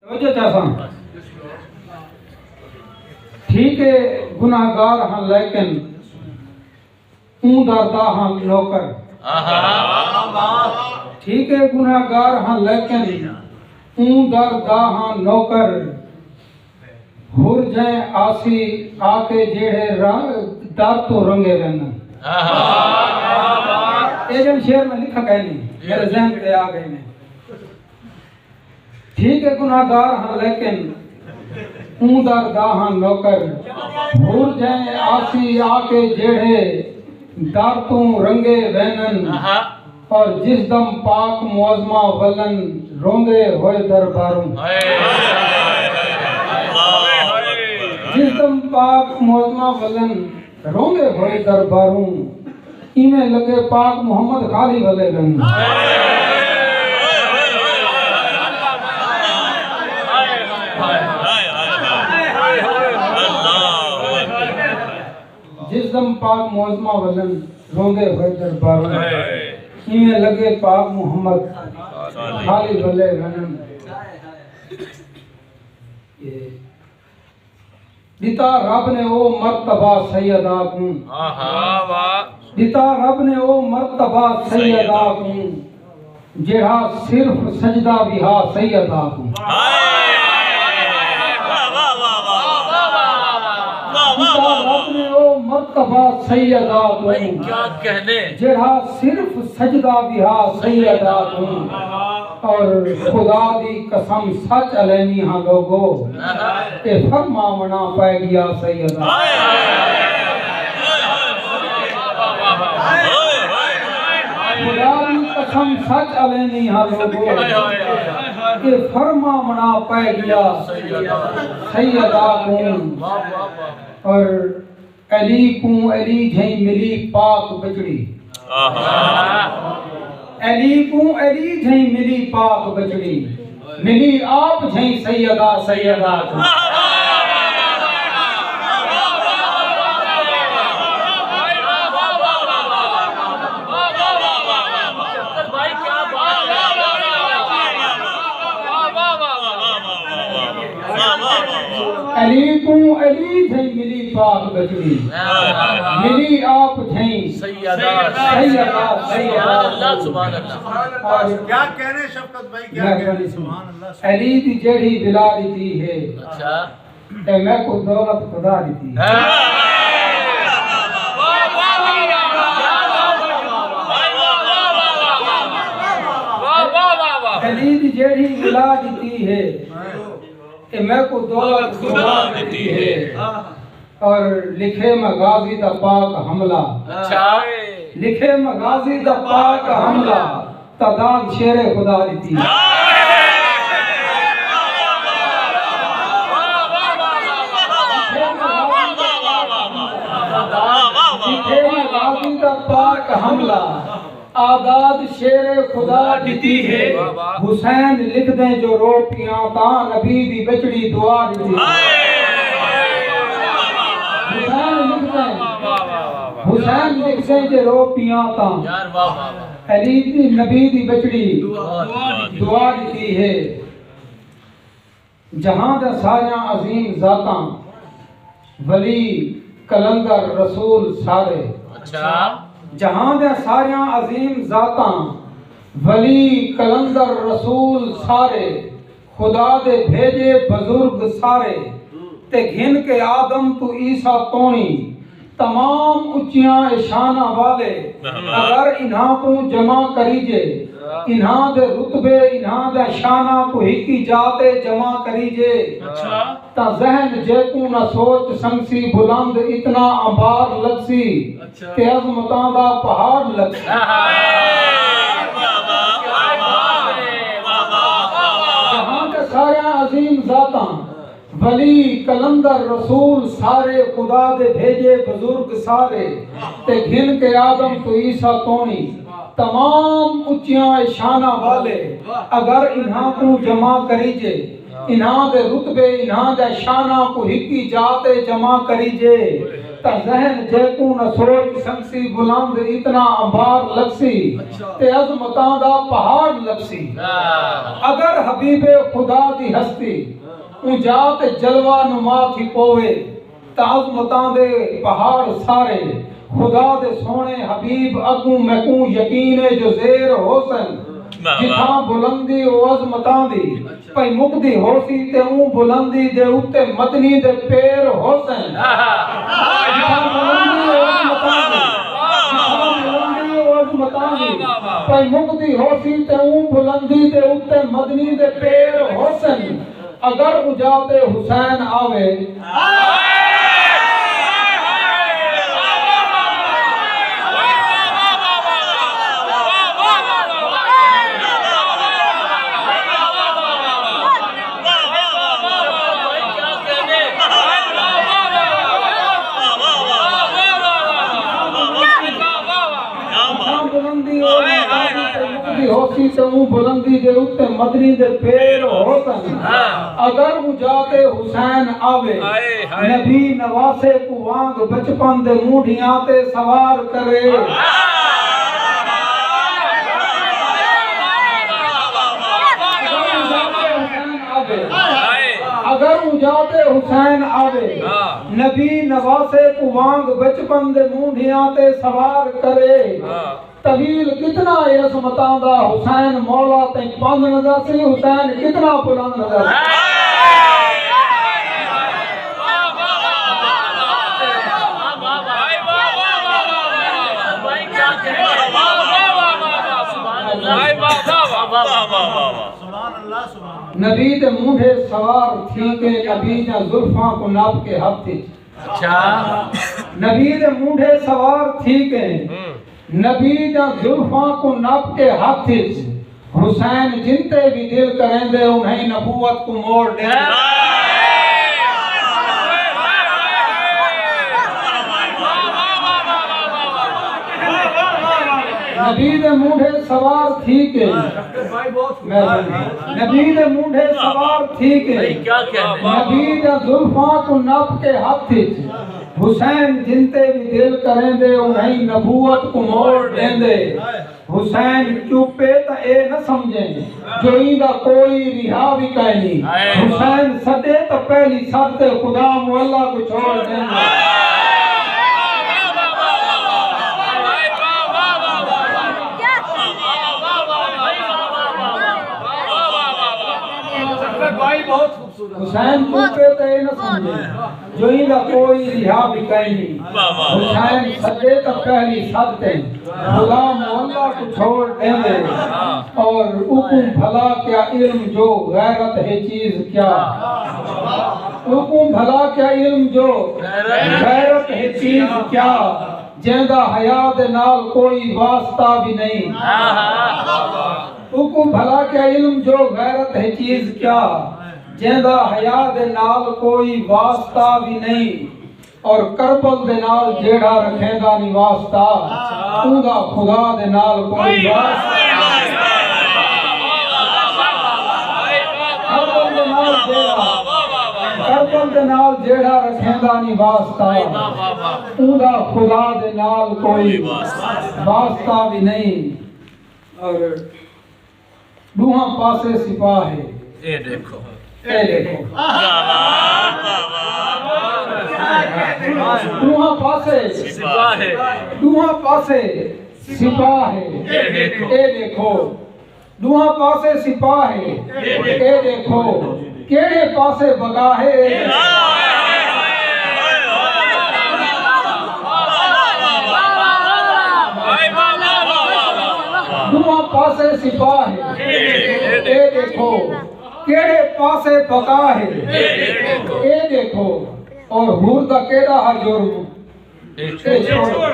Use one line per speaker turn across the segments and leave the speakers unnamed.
तवज्जो चाहता ठीक है गुनाहगार हाँ लेकिन दरदा हाँ नौकर। ठीक है गुनाहगार हाँ लेकिन दरदा हाँ नौकर। हुर जाए आसी आके जेड़े दर तो रंगे रहना। ये जब शेर में लिखा गया नहीं मेरे ज़हन पे आ गए ने। ठीक है गुनाहगार हाँ लेकिन दरदा हाँ नौकर। हुर जाए आसी आके जेड़े दर तो रंगे रहनन। और जिस दम पाक मुअज़्ज़मा वलन रोंदे होए दरबारों। जिस दम पाक मुअज़्ज़मा वलन रोंदे होए दरबारों। इमें लगे पाक मोहम्मद खाली वले गन। जिस दम पाक मुअज़्ज़मा वलन रोंदे होए दरबारों। इमें लगे पाक मोहम्मद खाली वले गन। दिता रब ने ओ मर्तबा सैयदा को। दिता रब ने ओ मर्तबा सैयदा को। जेड़ा सिर्फ सजदा बिहा सैयदा को। दिता रब ने ओ मर्तबा सैयदा को।
क्या कहने
जेड़ा सिर्फ सजदा बिहा सैयदा को। और खुदा दी कसम सच अलैनी हाँ लोगो के फरमावना पै गया सैयदा। खुदा दी कसम सच अलैनी हाँ लोगो के फरमावना पै गया सैयदा को। और अली झई मिली पाक बचड़ी। अली झई मिली पाक बचड़ी। मिली आप झई सैयदा सैयदा को। अली झई मिली पाक बचड़ी। मिली आप झई
सैयदा
सैयदा सैयदा।
अल्लाह सुभान अल्लाह।
और
क्या कहने शफकत भाई क्या कहने सुभान अल्लाह।
अली दी जेड़ी बिला दी है
अच्छा
ते मैं को दौलत खुदा दी। अली दी जेड़ी बिला दी है कि मैं को दौलत खुदा दी है। और लिखे मगाजी दा पाक हमला।
अच्छा
लिखे मगाजी दा पाक हमला तादाद शेरे खुदा दी। लिखे मगाजी दा पाक हमला आदाद शेरे खुदा दी है। हुसैन लिख दे जो रोटियां ता नबी दी बचड़ी दुआ दी। हुसैन लिख दे जो रोटियां ता
यार वाह वाह वाह।
अली दी नबी दी बचड़ी दुआ दी है। जहां दा सारियां अजीम जातां वली कलंदर रसूल सारे।
अच्छा
जहां दे सारियां अजीम जातां वली कलंदर रसूल सारे। खुदा दे भेजे बुजुर्ग सारे। ते घिन के आदम तू ईसा तोणी तमाम उच्चियां इशाना वाले। अगर इन्हां को जमा करीजे इन्हां दे रुतबे इन्हां दे शाना को हिकी जाते जमा करीजे।
अच्छा
ता जहन जेकू न सोच संगसी बुलंद इतना अंबार लगसी।
अच्छा
ते अज़मतां दा पहाड़ लगसी। जहां के सारे अजीम जातां वली कलंदर रसूल सारे। खुदा दे भेजे बुजुर्ग सारे। ते घिन के आदम तो ईसा तोणी तमाम उच्चियां शाना वाले। अगर इन्हां को जमा करीजे इन्हां दे रुतबे इन्हां दे शाना को हिकी जाते जमा करीजे। ता जहन जेकू न सोच संसी बुलंद इतना अंबार लगसी ते अजमतां दा पहाड़ लगसी अगर हबीबे खुदा दी हस्ती ऊंजा ते जलवा नुमा थी पोवे ता अजमतां दे पहाड़ सारे खुदा दे सोने हबीब अगू मैकू यकीन है जो ज़ेर होसन जिथा बुलंदी ओ अजमतां दी पई मुक्ति होसी ते ऊ बुलंदी दे उत्ते मदनी दे पैर होसन जिथा बुलंदी ओ अजमतां दी पई मुक्ति होसी ते ऊ बुलंदी दे उत्ते मदनी दे पैर होसन अगर उजाते हुसैन आवे होसी ते ऊ बुलंदी दे उत्ते मदनी दे पैर होसन अगर मुजाते हुसैन आवे नबी नवासे को वांग बचपन दे मूढ़ियां ते सवार करे अगर मुजाते हुसैन आवे नबी नवासे को वांग बचपन दे मूढ़ियां ते सवार करे तवील कितना अजमतां दा हुसैन मौला ते पंध नजर सी हुसैन कितना बुलंद नजर नबी दे मूढ़े सवार थी के नबी जा जुल्फां को नाप के हाथ थी
अच्छा
नबी दे मूढ़े सवार थी के नबी दा जुल्फां को नाप के हाथी हुसैन जिनते भी दिल करेंदे उन्हें नबूवत को मोड़ दे नबी दे मूढ़े सवार थी के नबी दे मूढ़े सवार थी के नबी दा जुल्फां को नाप के हाथी हुसैन जिनते भी दिल करेंदे उन्हें नबूवत को मोड़ देंदे हुसैन चुपे ता ए न समझे जो इंदा कोई रिहा भी कहनी हुसैन सदे तो पहली सद खुदा मुअल्ला को छोड़ देंदे हुसैन चुपे तो ए न समझे जो इंदा कोई रिहा भी कहनी हुसैन सदे तो पहली सद खुदा मुअल्ला को छोड़ देंदे और हुकुम भला क्या इल्म जो गैरत है चीज क्या हुकुम भला क्या इल्म जो गैरत है चीज क्या जेंदा हया दे नाल कोई वास्ता भी नहीं हुकुम भला क्या इल्म जो गैरत है चीज क्या जेंदा हया दे नाल कोई वास्ता भी नहीं और करबल दे नाल जेड़ा रखेगा नी वास्ता उंदा खुदा दे नाल कोई वास्ता करबल दे नाल जेड़ा रखेगा नी वास्ता उंदा खुदा दे नाल कोई वास्ता भी नहीं और दूहा पासे सिपाही
ये देखो
दूहा पासे
सिपाही
दूहा पासे सिपाही ए देखो दूहा पासे सिपाही ए देखो केड़े पासे बगाहे दूहा पासे सिपाही ए देखो केड़े पासे पका है ए देखो और हुर दा केड़ा हा जुर्म ए छोड़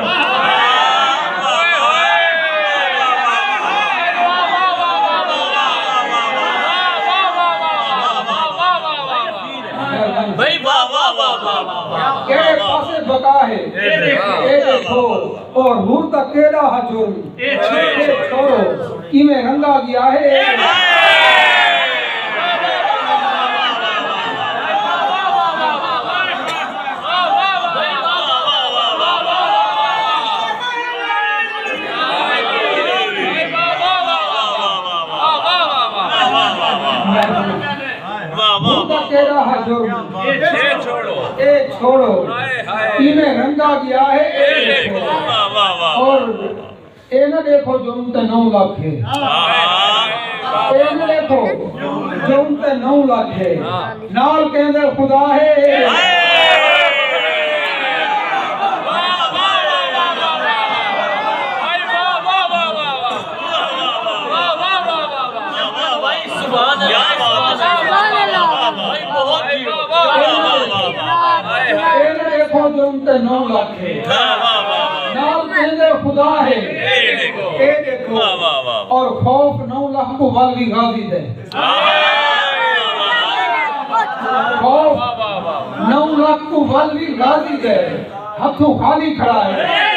भाई वाह वाह वाह वाह
केड़े पासे बका है ए देखो और हुर दा केड़ा हा जुर्म ए छोड़ो किवें रंगा गया है दा केड़ा है जुर्म
ये छोड़ो
ए छोड़ो
हाय हाय
इन्हें रंगा गया है ए देखो
वाह वाह वाह
और ए ना देखो जुर्म ते 9 लाख है ए ना देखो जुर्म ते 9 लाख है नाल कहंदे खुदा है देखो जुर्म ते 9 लाख है नाल कहंदे खुदा है ए देखो और खौफ 9 लाख को वाली गाजी दे खौफ 9 लाख को वाली गाजी दे हाथों खाली खड़ा है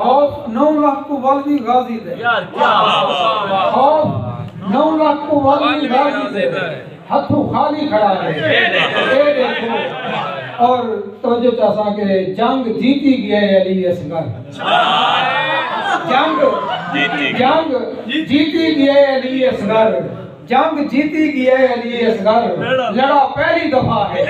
खौफ 9 लाख को वाली गाजी दे
यार क्या
खौफ 9 लाख को वाली गाजी दे हाथों खाली खड़ा है ये देखो और तवज्जो चासा के जंग जीती गया है अली असगर जंग जीती गया है अली असगर जंग जीती गया है अली असगर लड़ा पहली दफा है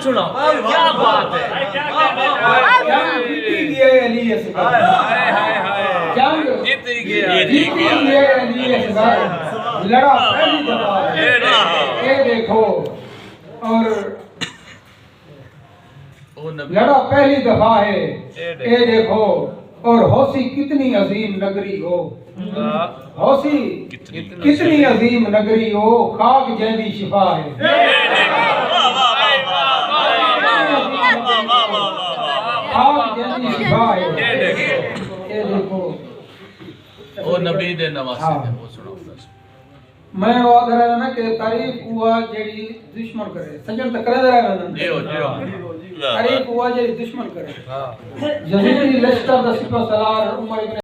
क्या बात है
जंग जीती गया है अली असगर जंग
जीत
जीती गया है अली असगर लड़ा पहली दफा है ये देखो और लड़ा पहली दफा है ये देखो और हौसी कितनी अजीम नगरी हो हौसी कितनी अजीम नगरी हो खाक जैदी शिफा है खाक जैदी शिफा है ये देखो
ओ नबी दे नवासे
हाँ।
दे वो सुनाओ
मैं वाद रहा ना कि तारीफ हुआ जेडी दुश्मन करे सजन तक करे रहा ना
जियो
तारीफ हुआ जेडी दुश्मन करे यजीदी लश्कर दा सिपह सलार उमर इब्न